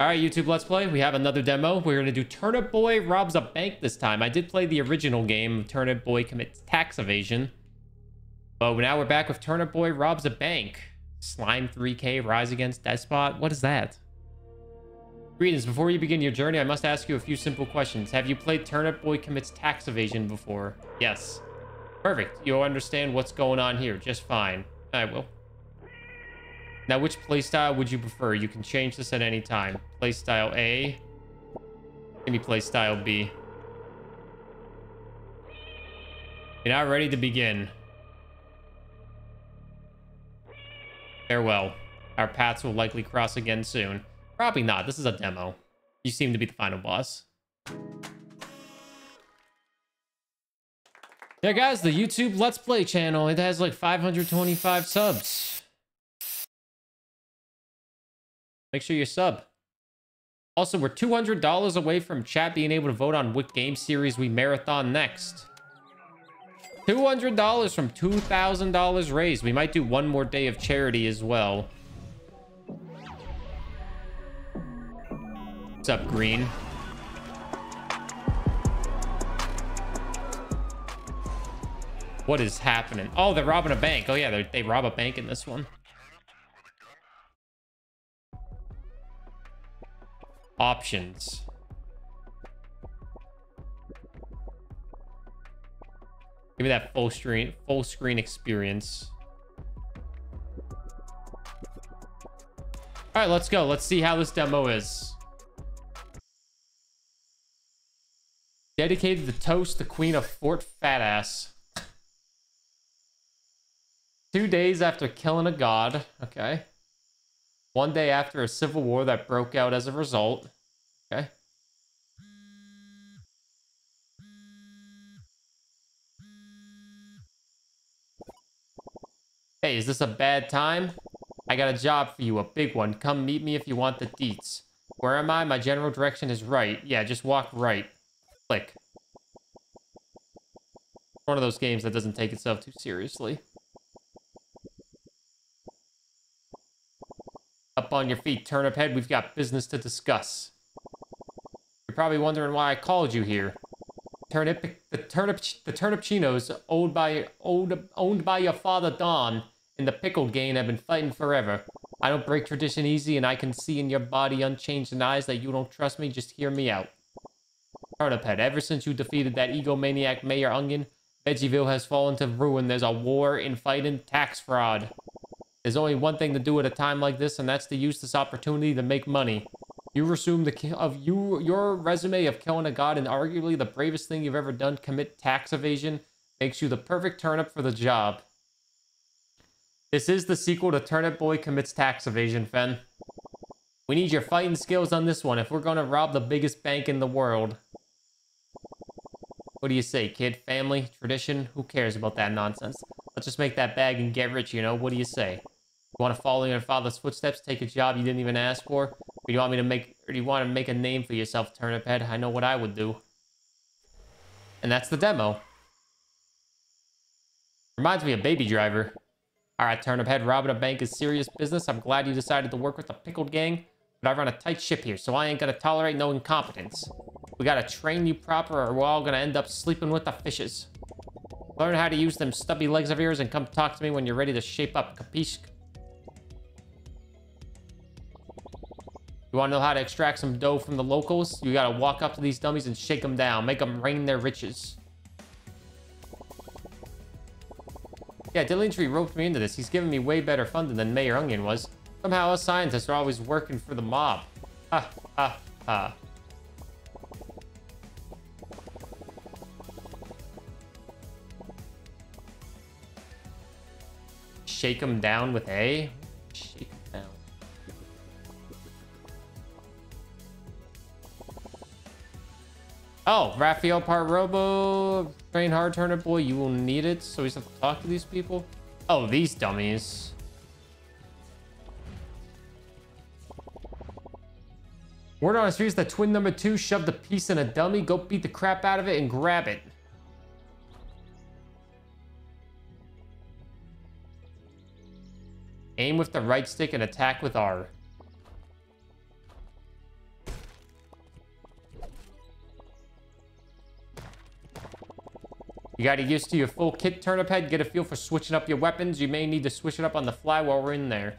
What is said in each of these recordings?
All right, YouTube Let's Play. We have another demo. We're going to do Turnip Boy Robs a Bank this time. I did play the original game, Turnip Boy Commits Tax Evasion. But now we're back with Turnip Boy Robs a Bank. Slime 3K, Rise Against Despot. What is that? Greetings. Before you begin your journey, I must ask you a few simple questions. Have you played Turnip Boy Commits Tax Evasion before? Yes. Perfect. You'll understand what's going on here just fine. I will. Now, which playstyle would you prefer? You can change this at any time. Playstyle A. Give me playstyle B. You're now ready to begin. Farewell. Our paths will likely cross again soon. Probably not. This is a demo. You seem to be the final boss. Yeah, guys, the YouTube Let's Play channel. It has like 525 subs. Make sure you sub. Also, we're $200 away from chat being able to vote on what game series we marathon next. $200 from $2,000 raised. We might do one more day of charity as well. What's up, Green? What is happening? Oh, they're robbing a bank. Oh, yeah, they rob a bank in this one. Options. Give me that full screen experience. All right, let's go. Let's see how this demo is. Dedicated to toast the Queen of Fort Fatass. 2 days after killing a god. Okay. 1 day after a civil war that broke out as a result. Okay. Hey, is this a bad time? I got a job for you, a big one. Come meet me if you want the deets. Where am I? My general direction is right. Yeah, just walk right. Click. One of those games that doesn't take itself too seriously. Up on your feet, Turnip Head. We've got business to discuss. You're probably wondering why I called you here. The Turnipchinos, owned by your father Don, in the pickled gang have been fighting forever. I don't break tradition easy, and I can see in your body unchanged in eyes that you don't trust me. Just hear me out. Turnip Head, ever since you defeated that egomaniac Mayor Onion, Veggieville has fallen to ruin. There's a war in fighting tax fraud. There's only one thing to do at a time like this, and that's to use this opportunity to make money. You assume your resume of killing a god and arguably the bravest thing you've ever done, commit tax evasion, makes you the perfect turnip for the job. This is the sequel to Turnip Boy Commits Tax Evasion, Fen. We need your fighting skills on this one if we're going to rob the biggest bank in the world. What do you say, kid? Family? Tradition? Who cares about that nonsense? Let's just make that bag and get rich, you know? What do you say? You want to follow in your father's footsteps, take a job you didn't even ask for? Or do you want to make a name for yourself, Turnip Head? I know what I would do. And that's the demo. Reminds me of Baby Driver. Alright, Turnip Head, robbing a bank is serious business. I'm glad you decided to work with the Pickled Gang, but I run a tight ship here, so I ain't gonna tolerate no incompetence. We gotta train you proper, or we're all gonna end up sleeping with the fishes. Learn how to use them stubby legs of yours and come talk to me when you're ready to shape up, capiche? You want to know how to extract some dough from the locals? You gotta walk up to these dummies and shake them down. Make them rain their riches. Yeah, Dillinger roped me into this. He's giving me way better funding than Mayor Onion was. Somehow us scientists are always working for the mob. Ha, ha, ha. Shake them down with A? Shake them down. Oh, Raphael Robo, train hard, Turnip Boy, you will need it. So we just have to talk to these people? Oh, these dummies. Word on the streets that twin number 2 shoved a piece in a dummy. Go beat the crap out of it and grab it. Aim with the right stick and attack with R. You got used to your full kit, Turnip Head? Get a feel for switching up your weapons. You may need to switch it up on the fly while we're in there.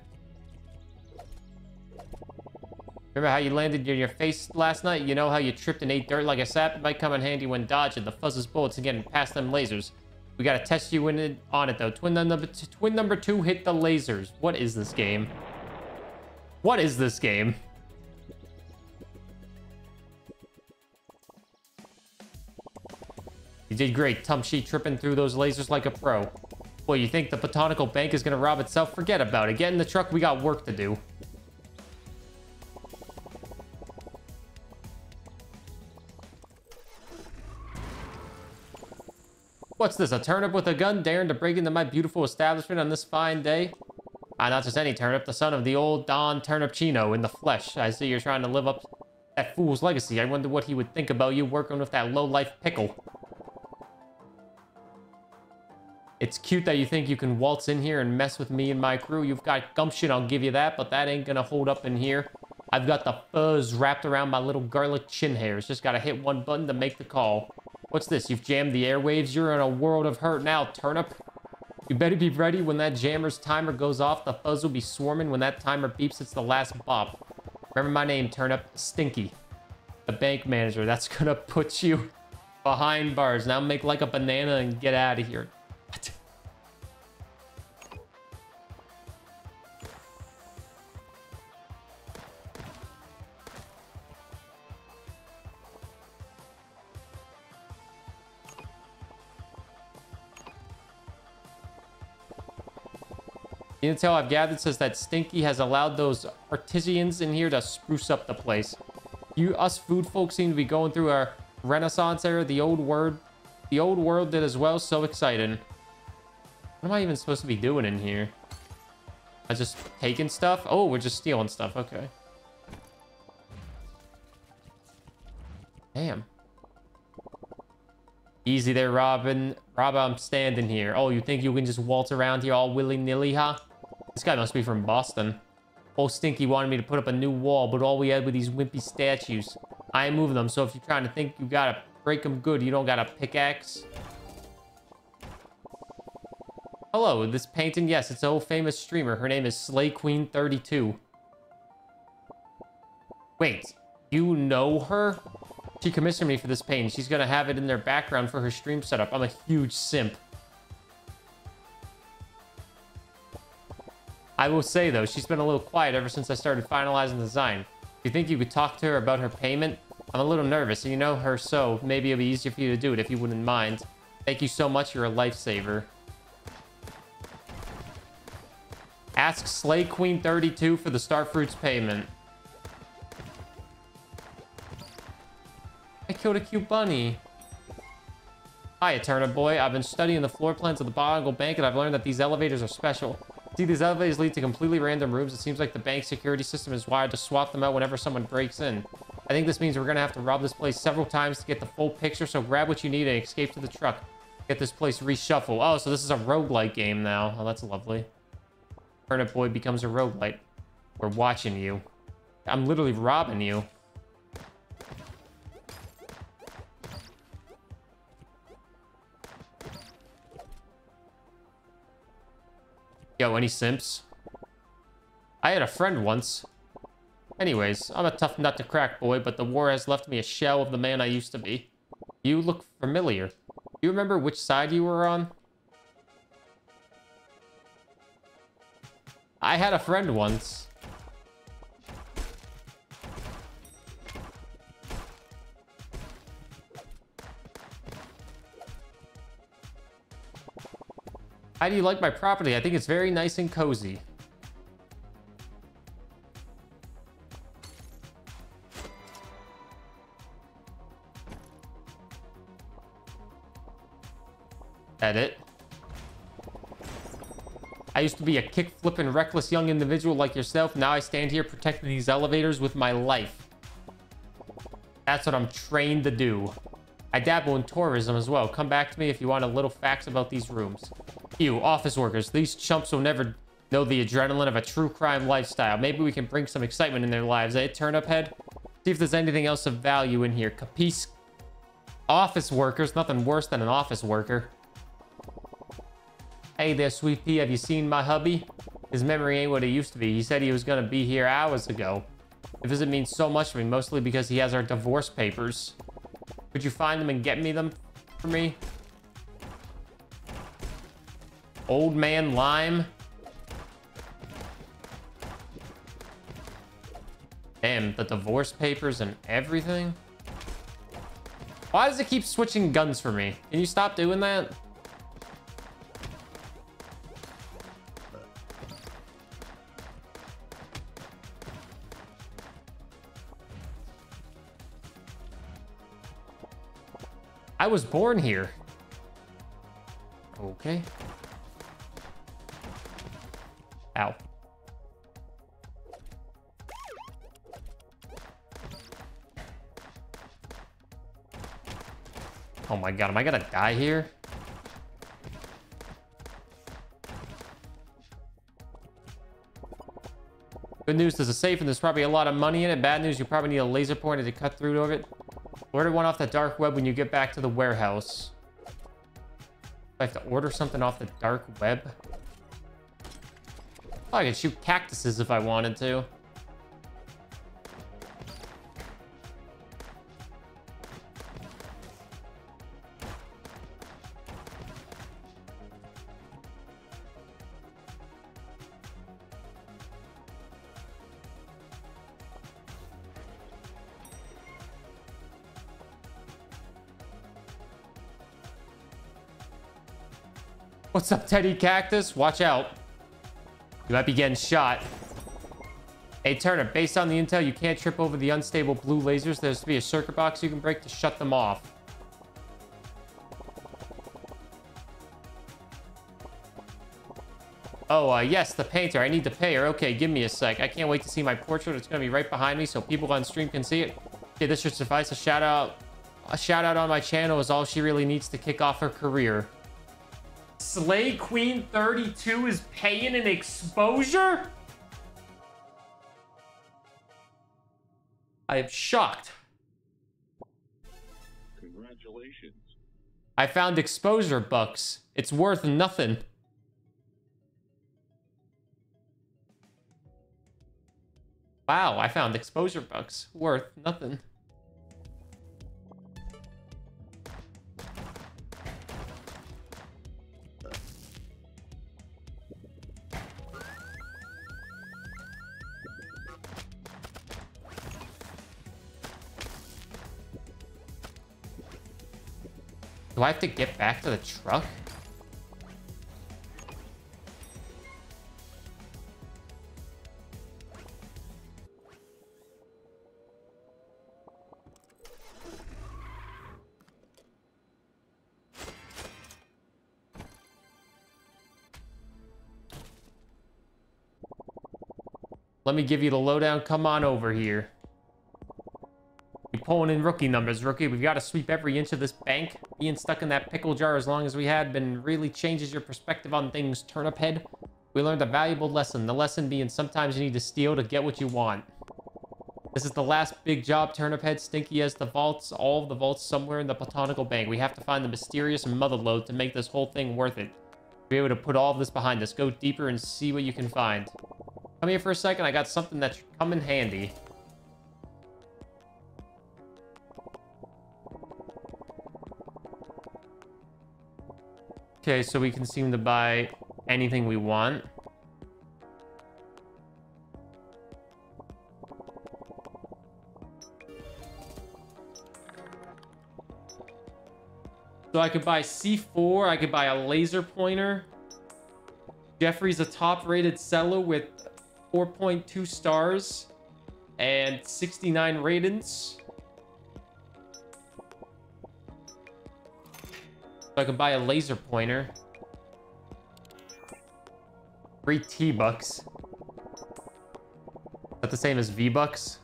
Remember how you landed in your face last night? You know how you tripped and ate dirt like a sap? It might come in handy when dodging the fuzz's bullets and getting past them lasers. We gotta test you on it though. Twin number 2 hit the lasers. What is this game? What is this game? You did great, Tumshy, tripping through those lasers like a pro. Boy, you think the Botanical Bank is gonna rob itself? Forget about it. Get in the truck, we got work to do. What's this, a turnip with a gun daring to break into my beautiful establishment on this fine day? Not just any turnip, the son of the old Don Turnipchino in the flesh. I see you're trying to live up to that fool's legacy. I wonder what he would think about you working with that low-life pickle. It's cute that you think you can waltz in here and mess with me and my crew. You've got gumption, I'll give you that, but that ain't gonna hold up in here. I've got the fuzz wrapped around my little garlic chin hairs. Just gotta hit one button to make the call. What's this? You've jammed the airwaves? You're in a world of hurt now, Turnip. You better be ready when that jammer's timer goes off. The fuzz will be swarming. When that timer beeps, it's the last bop. Remember my name, Turnip. Stinky. The bank manager. That's gonna put you behind bars. Now make like a banana and get out of here. What? The intel I've gathered says that Stinky has allowed those artisans in here to spruce up the place. Us food folks seem to be going through a renaissance era. The old world did as well. So exciting. What am I even supposed to be doing in here? I just taking stuff? Oh, we're just stealing stuff. Okay. Damn. Easy there, Robin. I'm standing here. Oh, you think you can just waltz around here all willy-nilly, huh? This guy must be from Boston. Old Stinky wanted me to put up a new wall, but all we had were these wimpy statues. I ain't moving them, so if you're trying to think you gotta break them good, you don't got a pickaxe. Hello, this painting? Yes, it's an old famous streamer. Her name is Slay Queen 32. Wait, you know her? She commissioned me for this painting. She's gonna have it in their background for her stream setup. I'm a huge simp. I will say, though, she's been a little quiet ever since I started finalizing the design. Do you think you could talk to her about her payment? I'm a little nervous, and you know her, so maybe it'll be easier for you to do it if you wouldn't mind. Thank you so much. You're a lifesaver. Ask Slay Queen 32 for the Starfruits payment. I killed a cute bunny. Hiya, Turnip Boy. I've been studying the floor plans of the Botanical Bank, and I've learned that these elevators are special. See, these elevators lead to completely random rooms. It seems like the bank security system is wired to swap them out whenever someone breaks in. I think this means we're going to have to rob this place several times to get the full picture, so grab what you need and escape to the truck. Get this place reshuffled. Oh, so this is a roguelike game now. Oh, that's lovely. Turnip Boy becomes a roguelite. We're watching you. I'm literally robbing you. Yo, any simps? I had a friend once. Anyways, I'm a tough nut to crack, boy, but the war has left me a shell of the man I used to be. You look familiar. Do you remember which side you were on? I had a friend once. How do you like my property? I think it's very nice and cozy. That it? I used to be a kick-flipping, reckless young individual like yourself. Now I stand here protecting these elevators with my life. That's what I'm trained to do. I dabble in tourism as well. Come back to me if you want a little facts about these rooms. You, office workers, these chumps will never know the adrenaline of a true crime lifestyle. Maybe we can bring some excitement in their lives, eh, Turnip Head? See if there's anything else of value in here. Capiche? Office workers, nothing worse than an office worker. Hey there, sweet pea, have you seen my hubby? His memory ain't what it used to be. He said he was gonna be here hours ago. The visit means so much to me, mostly because he has our divorce papers. Could you find them and get me them for me? Old man Lime. Damn, the divorce papers and everything. Why does it keep switching guns for me? Can you stop doing that? I was born here. Okay. Ow. Oh my god, am I gonna die here? Good news, there's a safe and there's probably a lot of money in it. Bad news, you probably need a laser pointer to cut through to it. Order one off the dark web when you get back to the warehouse. I have to order something off the dark web. Oh, I could shoot cactuses if I wanted to. What's up, Teddy Cactus? Watch out. You might be getting shot. Hey, Turnip, based on the intel, you can't trip over the unstable blue lasers. There's to be a circuit box you can break to shut them off. Oh, yes, the painter. I need to pay her. Okay, give me a sec. I can't wait to see my portrait. It's going to be right behind me so people on stream can see it. Okay, this should suffice. A shout out on my channel is all she really needs to kick off her career. Slay Queen 32 is paying an exposure? I am shocked. Congratulations. I found exposure bucks. It's worth nothing. Wow, I found exposure bucks. Worth nothing. Do I have to get back to the truck? Let me give you the lowdown. Come on over here. You're pulling in rookie numbers, rookie. We've got to sweep every inch of this bank. Being stuck in that pickle jar as long as we had been really changes your perspective on things, Turnip Head. We learned a valuable lesson. The lesson being sometimes you need to steal to get what you want. This is the last big job, Turnip Head. Stinky as the vaults, all of the vaults somewhere in the Botanical Bank. We have to find the mysterious mother lode to make this whole thing worth it. Be able to put all of this behind us. Go deeper and see what you can find. Come here for a second. I got something that should come in handy. Okay, so we can seem to buy anything we want. So I could buy C4, I could buy a laser pointer. Jeffrey's a top-rated seller with 4.2 stars and 69 ratings. So I can buy a laser pointer. 3 T-Bucks. Is that the same as V-Bucks?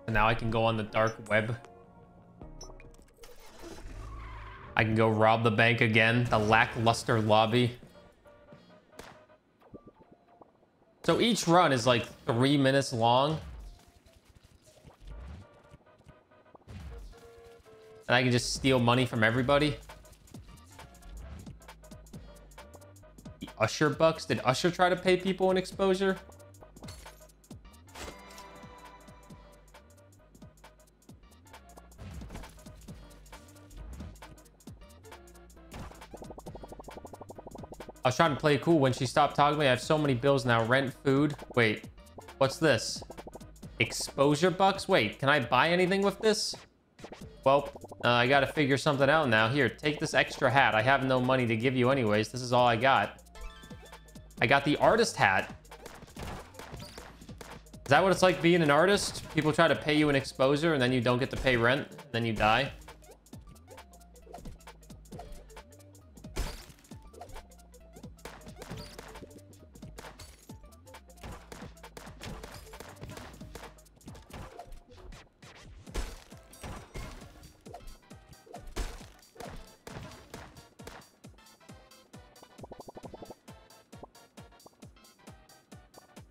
And now I can go on the dark web. I can go rob the bank again. The lackluster lobby. So each run is like 3 minutes long. And I can just steal money from everybody. The Usher bucks. Did Usher try to pay people in exposure? I was trying to play cool when she stopped talking to me. I have so many bills now. Rent, food. Wait, what's this? Exposure bucks? Wait, can I buy anything with this? Well, I gotta figure something out now. Here, take this extra hat. I have no money to give you anyways. This is all I got. I got the artist hat. Is that what it's like being an artist? People try to pay you an exposure and then you don't get to pay rent, and then you die.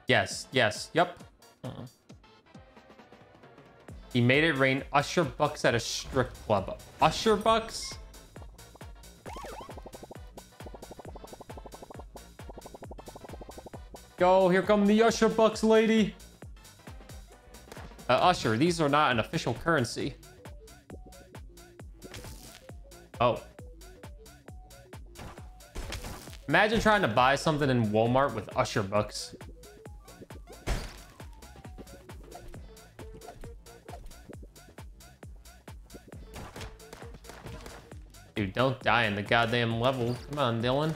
Yes, yes, yep. He made it rain Usher bucks at a strip club. Usher bucks? Go, here come the Usher bucks, lady. Usher, these are not an official currency. Oh. Imagine trying to buy something in Walmart with Usher bucks. Dude, don't die in the goddamn level. Come on, Dylan.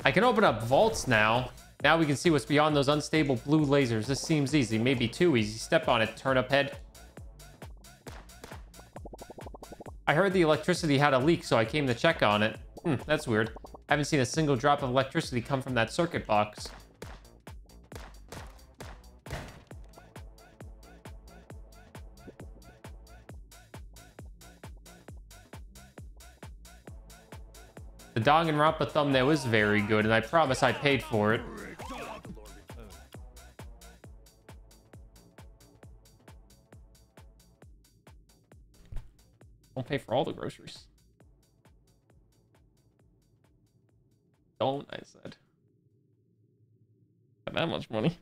I can open up vaults now. Now we can see what's beyond those unstable blue lasers. This seems easy. Maybe too easy. Step on it, turnip head. I heard the electricity had a leak, so I came to check on it. That's weird. Haven't seen a single drop of electricity come from that circuit box. The Danganronpa thumbnail is very good, and I promise I paid for it. Don't pay for all the groceries. Don't, I said. Got that much money.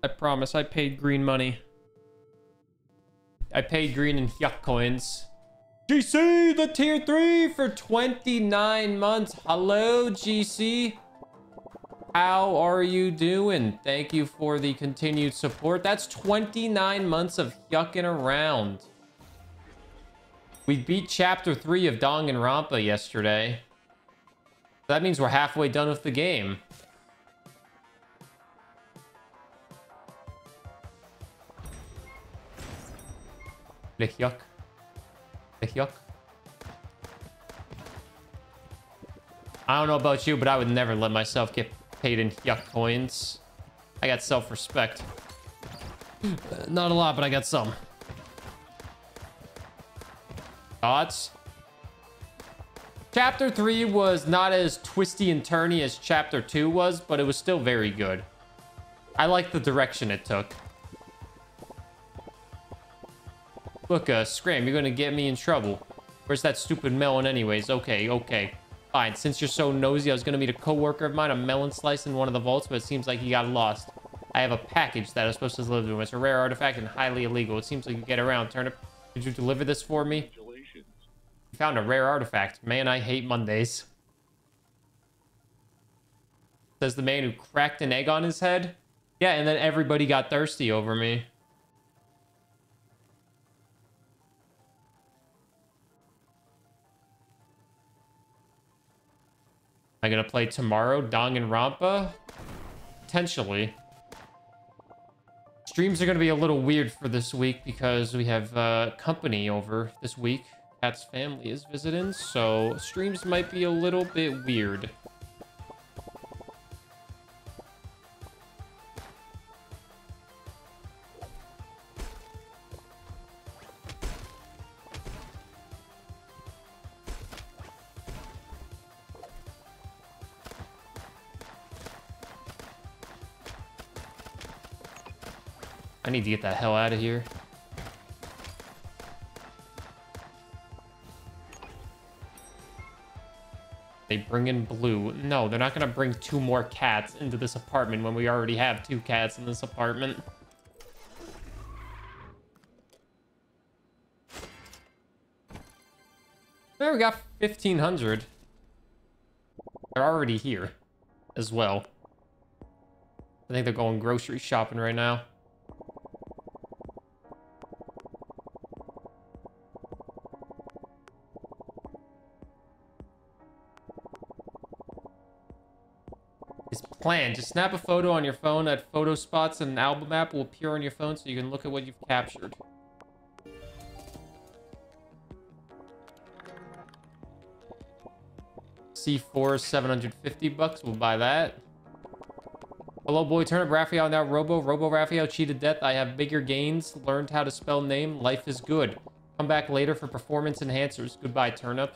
I promise I paid green money. I paid green in yuck coins. GC, the tier 3 for 29 months. Hello, GC. How are you doing? Thank you for the continued support. That's 29 months of yucking around. We beat chapter 3 of Danganronpa yesterday. That means we're halfway done with the game. Lick yuck. Lick yuck. I don't know about you, but I would never let myself get paid in yuck coins. I got self-respect. Not a lot, but I got some. Thoughts? Chapter 3 was not as twisty and turny as Chapter 2 was, but it was still very good. I like the direction it took. Look, Scram, you're gonna get me in trouble. Where's that stupid melon anyways? Okay, okay. Fine, since you're so nosy, I was gonna meet a coworker of mine, a melon slice in one of the vaults, but it seems like he got lost. I have a package that I was supposed to deliver to him. It's a rare artifact and highly illegal. It seems like you get around, Turnip. Could you deliver this for me? You found a rare artifact. Man, I hate Mondays. Says the man who cracked an egg on his head. Yeah, and then everybody got thirsty over me. Am I gonna play tomorrow? Danganronpa? Potentially. Streams are going to be a little weird for this week because we have company over this week. Cat's family is visiting, so streams might be a little bit weird. I need to get the hell out of here. They bring in Blue. No, they're not going to bring 2 more cats into this apartment when we already have 2 cats in this apartment. There we got 1,500. They're already here as well. I think they're going grocery shopping right now. Plan. Just snap a photo on your phone at photo spots and an album app will appear on your phone so you can look at what you've captured. C4 750 bucks. We'll buy that. Hello, boy. Turnip Raphael now Robo. Robo Raphael cheated death. I have bigger gains. Learned how to spell name. Life is good. Come back later for performance enhancers. Goodbye, Turnip.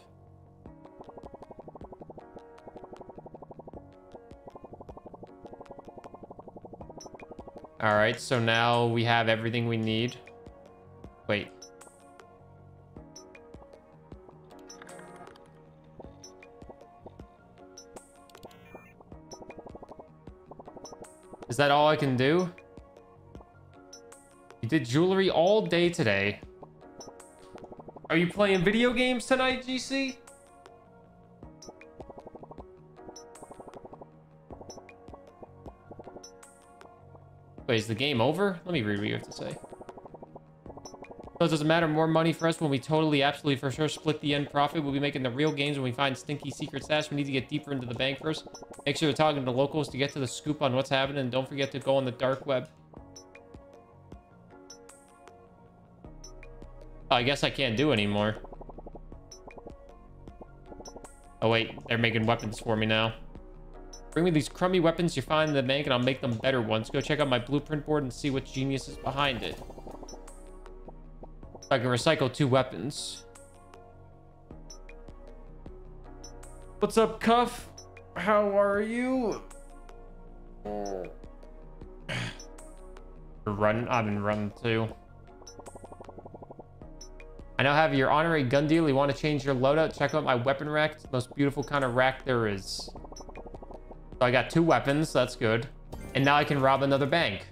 All right, so now we have everything we need. Wait. Is that all I can do? You did jewelry all day today. Are you playing video games tonight, GC? Wait, is the game over? Let me read what you have to say. So it doesn't matter, more money for us when we totally, absolutely, for sure split the end profit. We'll be making the real gains when we find stinky secret stash. We need to get deeper into the bank first. Make sure you're talking to locals to get to the scoop on what's happening. And don't forget to go on the dark web. Oh, I guess I can't do anymore. Oh, wait. They're making weapons for me now. Bring me these crummy weapons you find in the bank and I'll make them better ones. Go check out my blueprint board and see what genius is behind it. I can recycle 2 weapons. What's up, Cuff? How are you? Run. I've been running too. I now have your honorary gun deal. You want to change your loadout? Check out my weapon rack. It's the most beautiful kind of rack there is. So I got 2 weapons. That's good. And now I can rob another bank.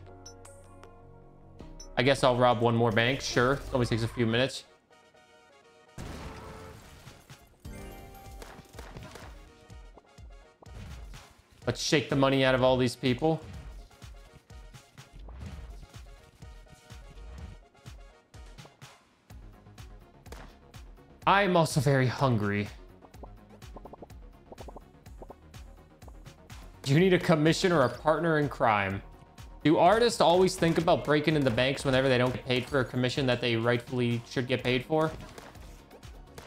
I guess I'll rob 1 more bank. Sure. It only takes a few minutes. Let's shake the money out of all these people. I'm also very hungry. Do you need a commission or a partner in crime? Do artists always think about breaking into banks whenever they don't get paid for a commission that they rightfully should get paid for?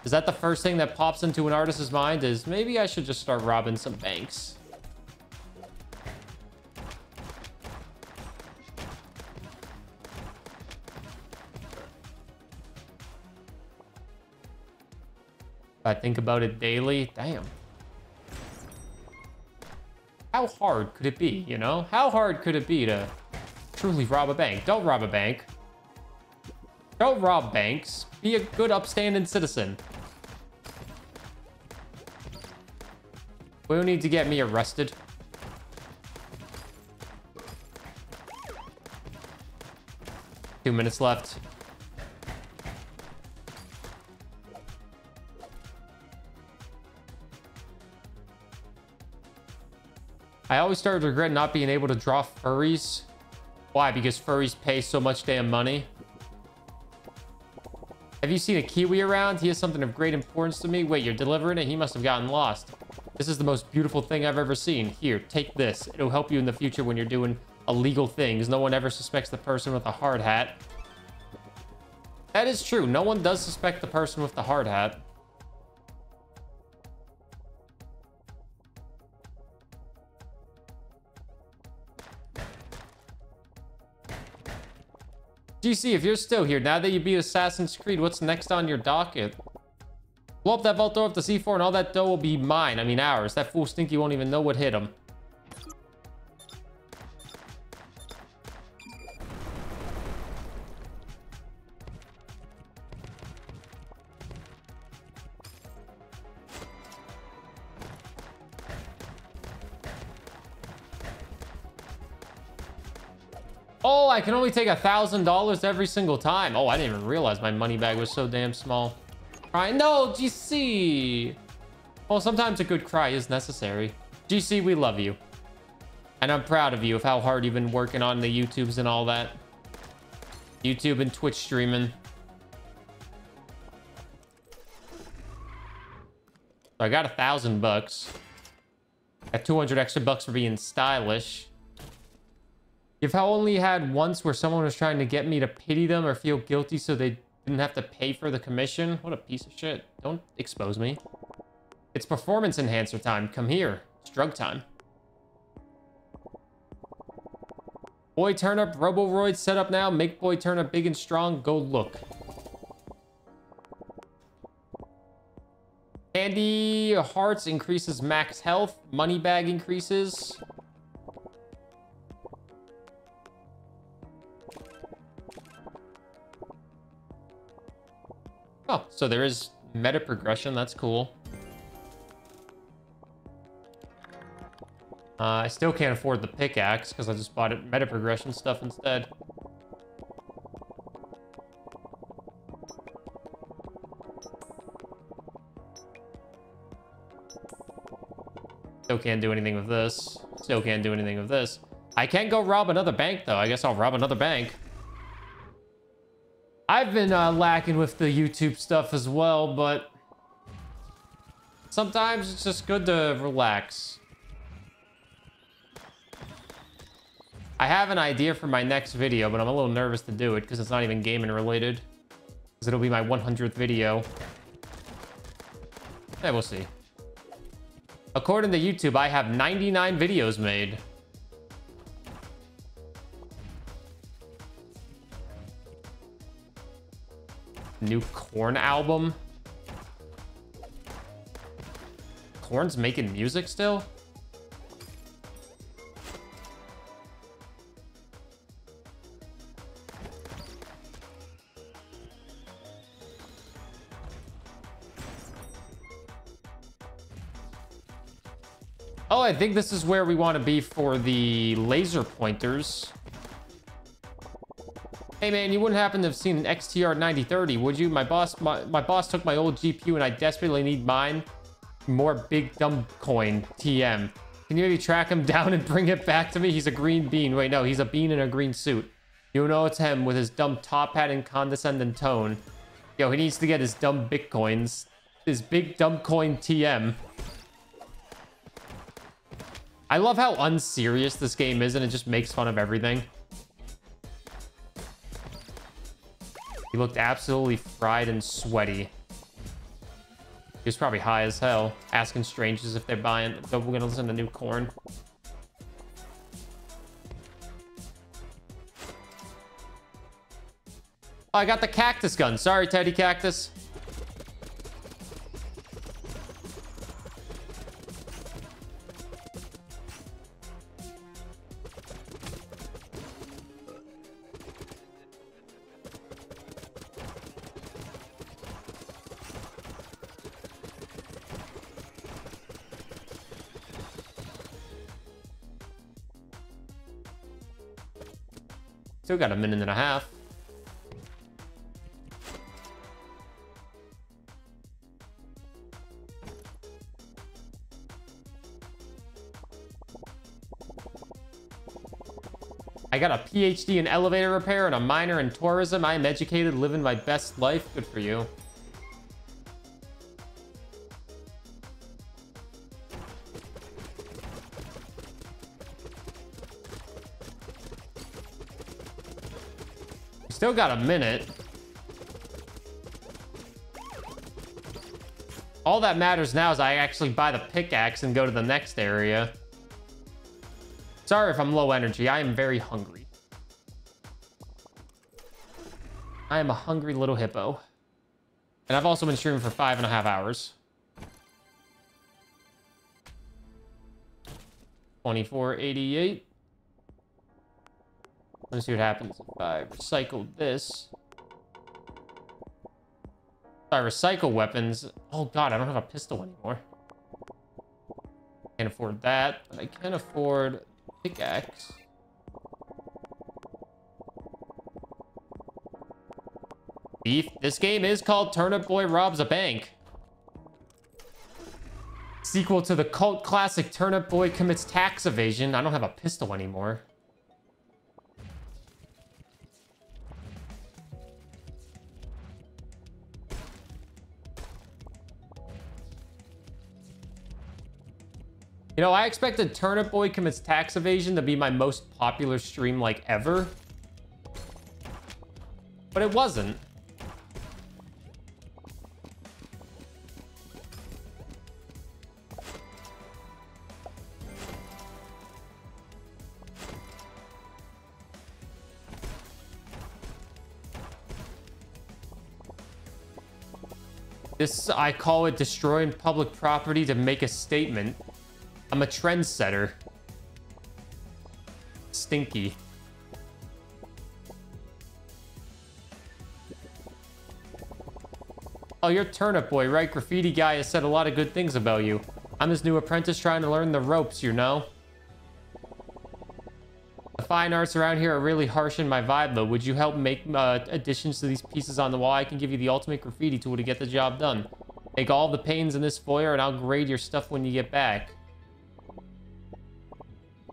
Is that the first thing that pops into an artist's mind is maybe I should just start robbing some banks? If I think about it daily, damn. How hard could it be, you know? How hard could it be to truly rob a bank? Don't rob a bank. Don't rob banks. Be a good, upstanding citizen. We don't need to get me arrested. Two minutes left. I always started to regret not being able to draw furries. Why? Because furries pay so much damn money. Have you seen a Kiwi around? He has something of great importance to me. Wait, you're delivering it? He must have gotten lost. This is the most beautiful thing I've ever seen. Here, take this. It'll help you in the future when you're doing illegal things. No one ever suspects the person with a hard hat. That is true. No one does suspect the person with the hard hat. GC, if you're still here, now that you beat Assassin's Creed, what's next on your docket? Blow up that vault door with the C4 and all that dough will be mine. I mean ours. That fool Stinky won't even know what hit him. Oh, I can only take $1,000 every single time. Oh, I didn't even realize my money bag was so damn small. Cry. No, GC. Well, sometimes a good cry is necessary. GC, we love you. And I'm proud of you of how hard you've been working on the YouTubes and all that. YouTube and Twitch streaming. So I got $1,000. Got 200 extra bucks for being stylish. If I only had once where someone was trying to get me to pity them or feel guilty so they didn't have to pay for the commission. What a piece of shit. Don't expose me. It's performance enhancer time. Come here. It's drug time. Boy Turnip, Roboroid set up now. Make Boy Turnip big and strong. Go look. Candy Hearts increases max health. Money bag increases. Oh, so there is meta progression. That's cool. I still can't afford the pickaxe because I just bought it meta progression stuff instead. Still can't do anything with this. Still can't do anything with this. I can go rob another bank, though. I guess I'll rob another bank. I've been lacking with the YouTube stuff as well, but sometimes it's just good to relax. I have an idea for my next video, but I'm a little nervous to do it because it's not even gaming related. Because it'll be my 100th video. Yeah, we'll see. According to YouTube, I have 99 videos made. New Korn album. Korn's making music still? Oh, I think this is where we want to be for the laser pointers. Hey man, you wouldn't happen to have seen an XTR 9030, would you? My boss took my old GPU and I desperately need mine. More big dumb coin, TM. Can you maybe track him down and bring it back to me? He's a green bean. Wait, no, he's a bean in a green suit. You know it's him with his dumb top hat and condescending tone. Yo, he needs to get his dumb bitcoins. His big dumb coin TM. I love how unserious this game is and it just makes fun of everything. He looked absolutely fried and sweaty. He was probably high as hell, asking strangers if they're buying, if we're gonna listen to new Korn. Oh, I got the cactus gun. Sorry, Teddy Cactus. Still got a minute and a half. I got a PhD in elevator repair and a minor in tourism. I am educated, living my best life. Good for you. Still got a minute. All that matters now is I actually buy the pickaxe and go to the next area. Sorry if I'm low energy. I am very hungry. I am a hungry little hippo. And I've also been streaming for 5.5 hours. 2488. Let's see what happens if I recycle this. If I recycle weapons... Oh god, I don't have a pistol anymore. Can't afford that, but I can afford pickaxe. Beef. This game is called Turnip Boy Robs a Bank. Sequel to the cult classic Turnip Boy Commits Tax Evasion. I don't have a pistol anymore. You know, I expected Turnip Boy Commits Tax Evasion to be my most popular stream, like, ever. But it wasn't. This, I call it destroying public property to make a statement. I'm a trendsetter. Stinky. Oh, you're Turnip Boy, right? Graffiti guy has said a lot of good things about you. I'm his new apprentice trying to learn the ropes, you know? The fine arts around here are really harshing my vibe, though. Would you help make additions to these pieces on the wall? I can give you the ultimate graffiti tool to get the job done. Take all the paintings in this foyer, and I'll grade your stuff when you get back.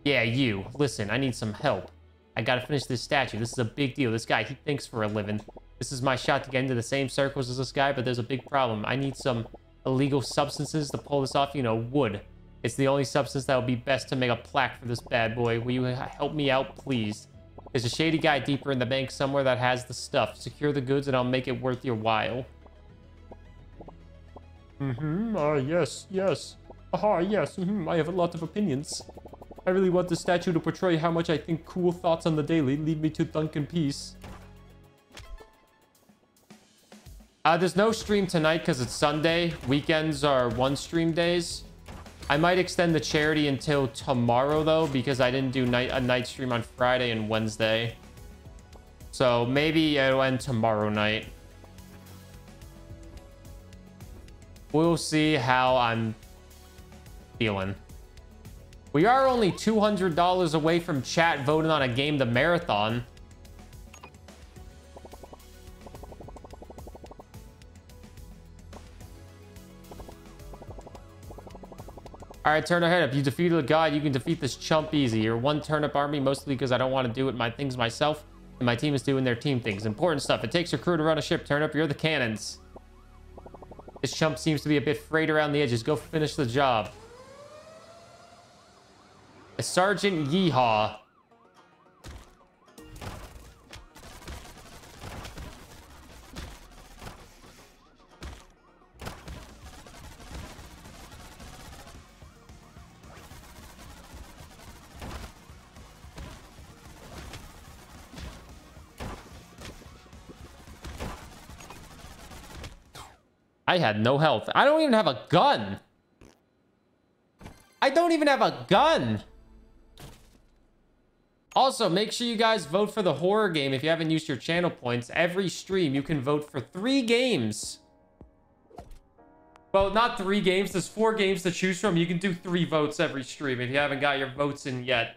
Yeah, you. Listen, I need some help. I gotta finish this statue. This is a big deal. This guy, he thinks for a living. This is my shot to get into the same circles as this guy, but there's a big problem. I need some illegal substances to pull this off. You know, wood. It's the only substance that would be best to make a plaque for this bad boy. Will you help me out, please? There's a shady guy deeper in the bank somewhere that has the stuff. Secure the goods and I'll make it worth your while. Yes. Yes. I have a lot of opinions. I really want the statue to portray how much I think cool thoughts on the daily lead me to Duncan Peace. There's no stream tonight because it's Sunday. Weekends are one stream days. I might extend the charity until tomorrow, though, because I didn't do a night stream on Friday and Wednesday. So maybe it'll end tomorrow night. We'll see how I'm feeling. We are only $200 away from chat voting on a game to marathon. All right, turn ahead. If you defeated a god, you can defeat this chump easy. You're one turnip army, mostly because I don't want to do my things myself, and my team is doing their team things. Important stuff. It takes your crew to run a ship, Turnip. You're the cannons. This chump seems to be a bit frayed around the edges. Go finish the job. Sergeant Yeehaw. I had no health. I don't even have a gun. I don't even have a gun. Also, make sure you guys vote for the horror game if you haven't used your channel points. Every stream, you can vote for 3 games. Well, not 3 games. There's 4 games to choose from. You can do 3 votes every stream if you haven't got your votes in yet.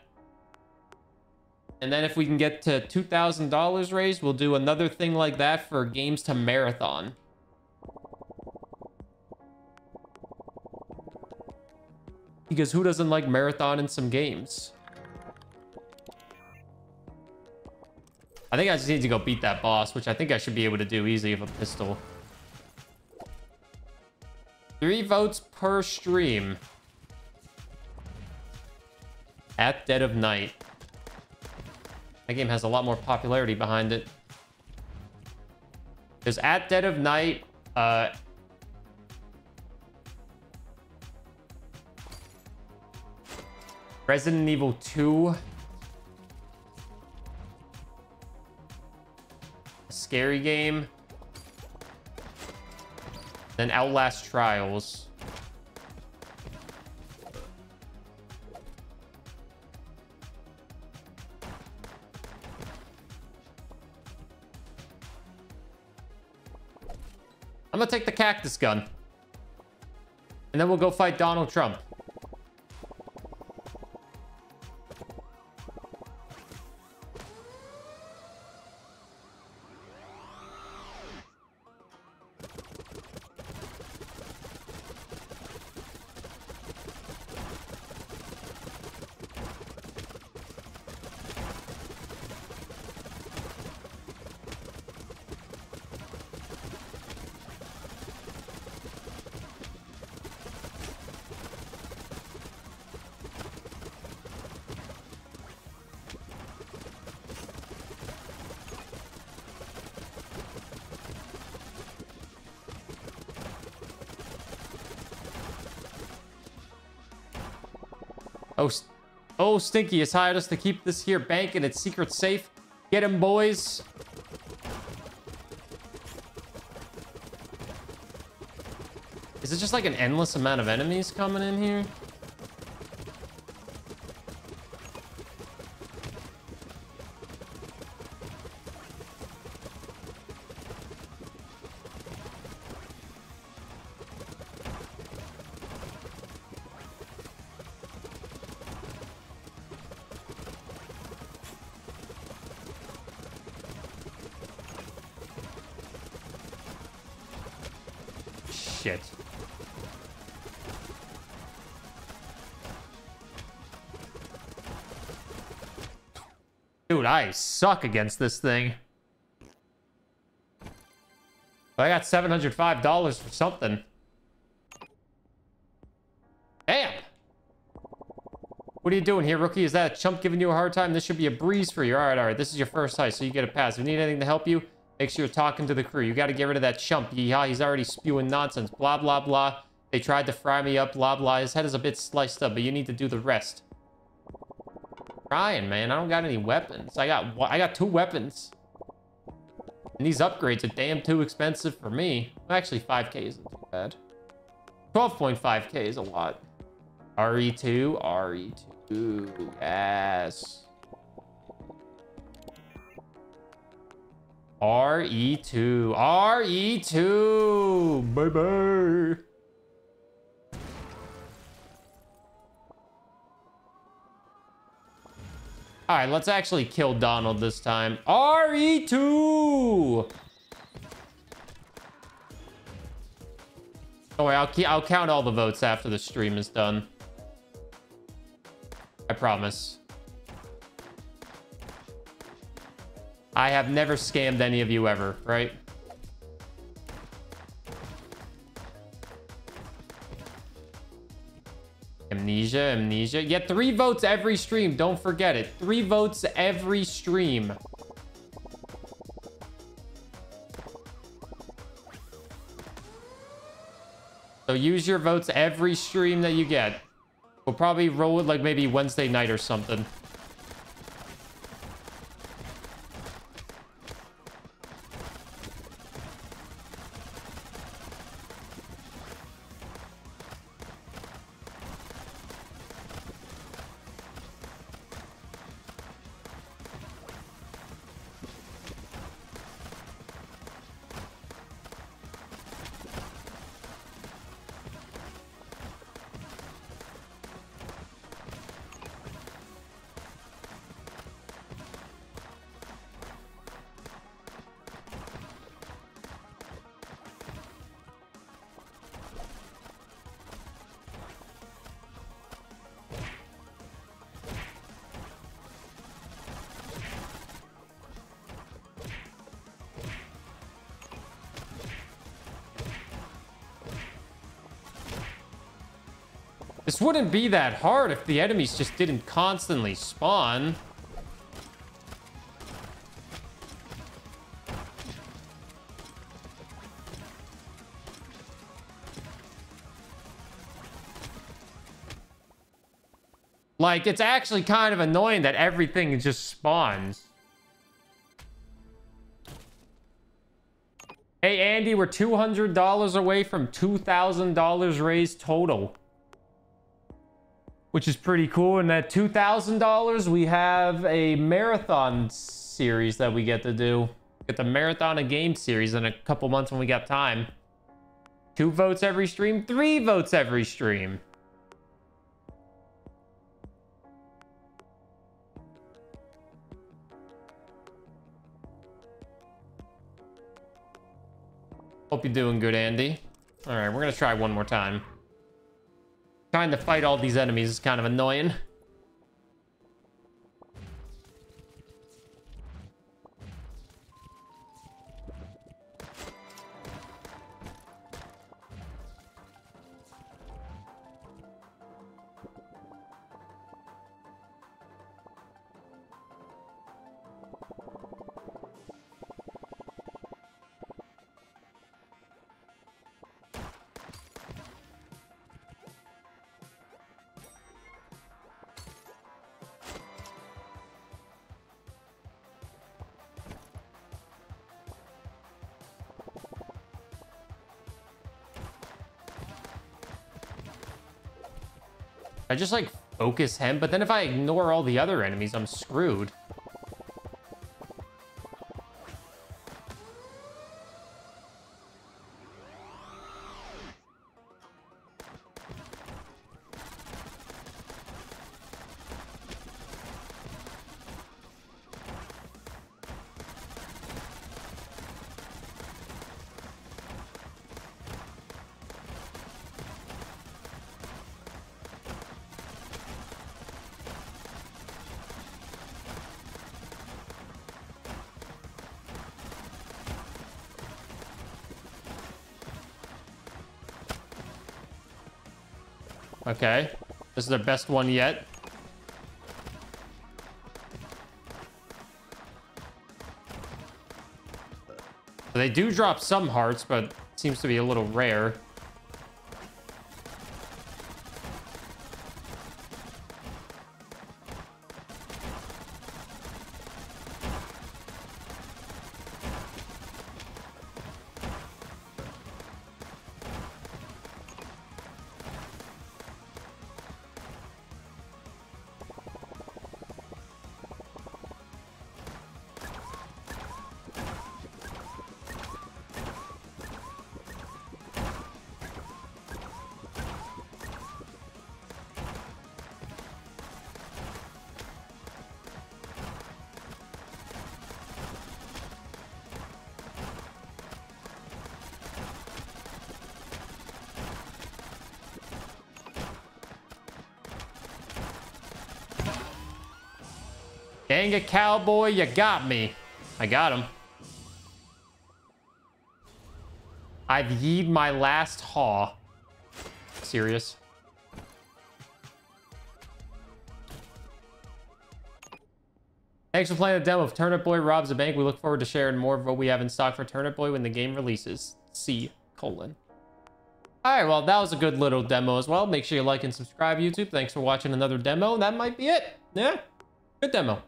And then if we can get to $2,000 raised, we'll do another thing like that for games to marathon. Because who doesn't like marathon in some games? I think I just need to go beat that boss, which I think I should be able to do easily with a pistol. 3 votes per stream. At dead of night. That game has a lot more popularity behind it. There's At Dead of Night. Resident Evil 2. A scary game. Then Outlast Trials. I'm gonna take the cactus gun. And then we'll go fight Donald Trump. Oh, Stinky has hired us to keep this here bank in its secret safe. Get him, boys. Is it just like an endless amount of enemies coming in here? Shit. Dude, I suck against this thing. I got $705 for something. Damn! What are you doing here, rookie? Is that a chump giving you a hard time? This should be a breeze for you. All right. This is your first heist, so you get a pass. If you need anything to help you, make sure you're talking to the crew. You got to get rid of that chump. Yeah, he's already spewing nonsense. Blah, blah, blah. They tried to fry me up. Blah, blah. His head is a bit sliced up, but you need to do the rest. Trying, man. I don't got any weapons. I got 2 weapons. And these upgrades are damn too expensive for me. Well, actually, 5K isn't too bad. 12.5K is a lot. RE2, RE2, yes. RE2, RE2, baby. All right, let's actually kill Donald this time. RE2. Don't worry, I'll count all the votes after the stream is done. I promise. I have never scammed any of you ever, right? Amnesia. Yeah, 3 votes every stream. Don't forget it. 3 votes every stream. So use your votes every stream that you get. We'll probably roll it like maybe Wednesday night or something. This wouldn't be that hard if the enemies just didn't constantly spawn. Like, it's actually kind of annoying that everything just spawns. Hey, Andy, we're $200 away from $2,000 raised total, which is pretty cool. And that $2,000, we have a marathon series that we get to do. Get the marathon of game series in a couple months when we got time. 2 votes every stream, 3 votes every stream. Hope you're doing good, Andy. All right, we're gonna try one more time. Trying to fight all these enemies is kind of annoying. I just like focus him, but then if I ignore all the other enemies, I'm screwed. Okay, this is the best one yet. They do drop some hearts, but it seems to be a little rare. Dang it, cowboy, you got me. I got him. I've yeed my last haw. Serious. Thanks for playing the demo of Turnip Boy Robs a Bank. We look forward to sharing more of what we have in stock for Turnip Boy when the game releases. C:. All right, well, that was a good little demo as well. Make sure you like and subscribe, YouTube. Thanks for watching another demo. That might be it. Yeah, good demo.